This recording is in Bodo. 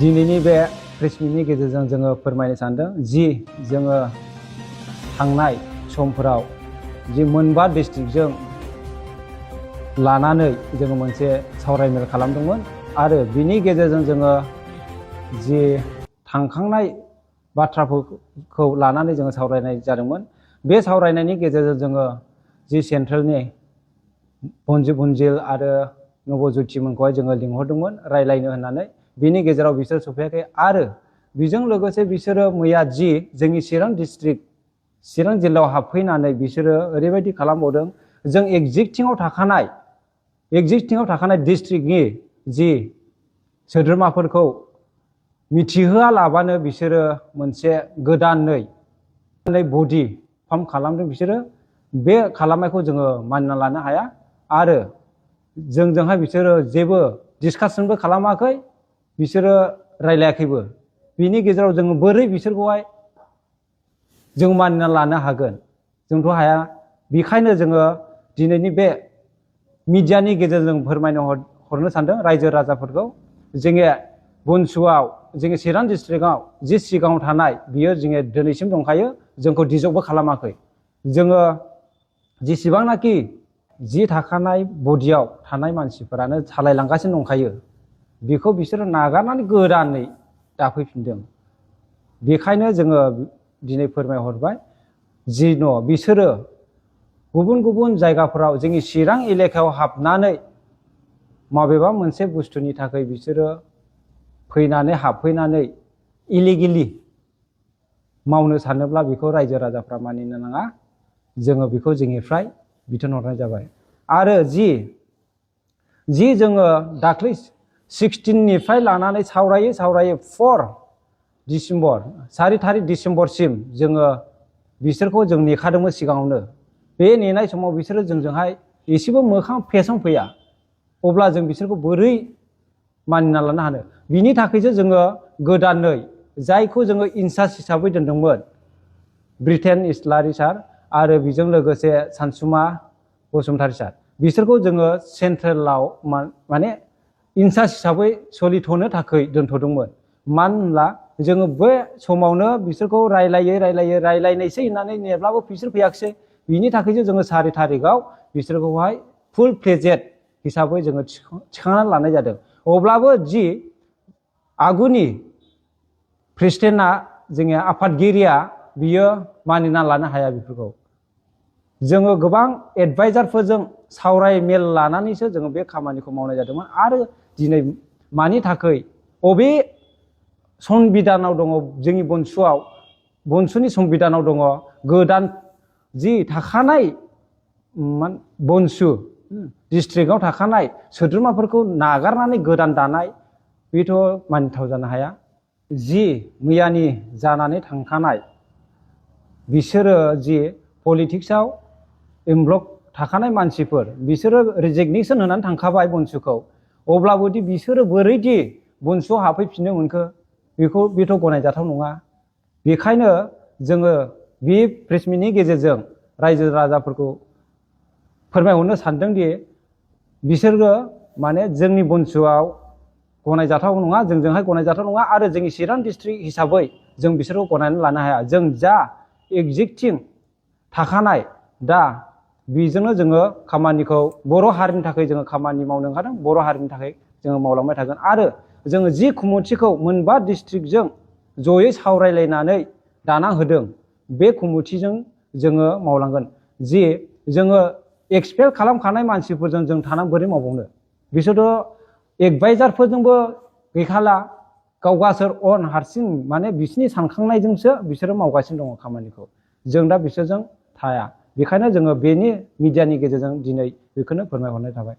दिनैनि बे प्रेस मिटनि गेजेरजों जोङो फोरमायनो सानदों जि जोङो थांनाय समफोराव जि मोनबा डिस्ट्रिक्टजों लानानै जोङो मोनसे सावरायमेल खालामदोंमोन आरो बिनि गेजेरजों जोङो जि थांखांनाय बाथ्राफोरखौ लानानै जोङो सावरायनाय जादोंमोन। बे सावरायनायनि गेजेरजों जोङो जि सेन्ट्रेलनि बनजु बुनजिल आरो नबज्योतिमोनखौहाय जोङो लिंहरदोंमोन रायलायनो होननानै। बिनि गेजेराव बिसोर सफैयाखै आरो बेजों लोगोसे बिसोरो मैया जि जोंनि चिरां डिस्ट्रिक्ट चिरां जिल्लायाव हाबफैनानै बिसोरो ओरैबायदि खालामबावदों, जों एक्जिस्टिङाव थाखानाय डिस्ट्रिक्टनि जि सोद्रोमाफोरखौ मिथिहोआलाबानो बिसोरो मोनसे गोदानै बडि फर्म खालामदों। बिसोरो बे खालामनायखौ जोङो मानिना लानो हाया आरो जोंजोंहाय बिसोरो जेबो डिसकासनबो खालामाखै, बिसोरो रायलायाखैबो। बिनि गेजेराव जोङो बोरै बिसोरखौहाय जों मानिना लानो हागोन? जोंथ' हाया। बेखायनो जोङो दिनैनि बे मिडियानि गेजेरजों फोरमायनो हरनो सानदों रायजो राजाफोरखौ। जोङो बनसुआव जोङो चिरां डिस्ट्रिक्टआव जि सिगाङाव थानाय बियो जोङो दिनैसिम दंखायो, जोंखौ डिजल्टबो खालामाखै। जोङो जेसेबांनाखि जि थाखानाय बडियाव थानाय मानसिफोरानो सालायलांगासिनो दंखायो, बेखौ बिसोरो नागारनानै गोदानै दाफैफिनदों। बेखायनो जोङो दिनै फोरमायहरबाय जि बिसोरो गुबुन गुबुन जायगाफोराव जोंनि चिरां एलेकायाव हाबनानै माबेबा मोनसे बुस्थुनि थाखाय बिसोरो हाबफैनानै इलिगेलि मावनो सानोब्ला बेखौ रायजो राजाफ्रा मानिनो नाङा। जोङो बेखौ जोंनिफ्राय बिथोन हरनाय जाबाय। आरो जि जोङो दाख्लै 16निफ्राय लानानै सावरायै 4 तारिख डिसेम्बरसिम जोङो बिसोरखौ जों नेखादोंमोन सिगाङावनो। बे नेनाय समाव बिसोरो जोंजोंहाय एसेबो मोखां फेसनफैया, अब्ला जों बिसोरखौ बोरै मानिना लानो हानो? बिनि थाखायसो जोङो गोदानै जायखौ जोङो इनचार्ज हिसाबै दोनदोंमोन ब्रिटेन इस्लारि सार आरो बेजों लोगोसे सानसुमा बसुमतारी सार, बिसोरखौ जोङो सेन्ट्रेलाव माने इनचार्ज हिसाबै सोलिथ'नो थाखाय दोनथ'दोंमोन। मानो होनब्ला जोङो बे समावनो बिसोरखौ रायलायनायसै होननानै नेब्लाबो बिसोर फैयाखिसै। बिनि थाखायसो जोङो 4 तारिखआव बिसोरखौहाय फुल फ्लेजेड हिसाबै जोङो थिखांनानै लानाय जादों। अब्लाबो जि आगुनि प्रेसिडेन्टआ जोंनि आफादगिरिया बियो मानिना लानो हाया। बेफोरखौ जोङो गोबां एडभाइजारफोरजों सावरायमेल लानानैसो जोङो बे खामानिखौ मावनाय जादोंमोन। आरो दिनै मानि थाखाय अबे संबिधानाव दङ जोंनि बनसुनि संबिधानाव दङ गोदान जि थाखानाय बनसु डिस्ट्रिक्टआव थाखानाय सोद्रोमाफोरखौ नागारनानै गोदान दानाय, बेथ' मानिथाव जानो हाया। जि मैयानि जानानै थांखानाय बिसोरो जि पलिटिक्सआव इनभल्भ थाखानाय मानसिफोर, बिसोरो रिजिगनेसन होनानै थांखाबाय बनसुखौ। अब्लाबो दि बिसोरो बोरैदि बनसुआव हाबफैफिननो मोनखो, बेथ' गनायजाथाव नङा। बेखायनो जोङो बे प्रेस मिटनि गेजेरजों रायजो राजाफोरखौ फोरमायहरनो सानदोंदि बिसोरो माने जोंनि बनसुआव गनायजाथाव नङा, जोंजोंहाय गनायजाथाव नङा आरो जोंनि चिरां डिस्ट्रिक्ट हिसाबै जों बिसोरखौ गनायनानै लानो हाया। जों जा एक्जिस्टिं थाखानाय दा बेजोंनो जोङो खामानिखौ बर' हारिनि थाखाय जोङो खामानि मावनो ओंखारदों, बर' हारिनि थाखाय जोङो मावलांबाय थागोन। आरो जोङो जि कमिटिखौ मोनबा डिस्ट्रिक्टजों जयै सावरायलायनानै दाना होदों, बे कमिटिजों जोङो मावलांगोन। जि जोङो एक्सपेक्ट खालामखानाय मानसिफोरजों जों थानानै बोरै मावबावनो? बिसोरथ' एडभाइजारफोरजोंबो गैखाला, गावसोर हारसिं माने बिसिनि सानखांनायजोंसो बिसोरो मावगासिनो दङ खामानिखौ। जों दा बिसोरजों थाया। बेखायनो जोङो बेनि मिडियानि गेजेरजों दिनै बेखौनो फोरमायहरनाय थाबाय।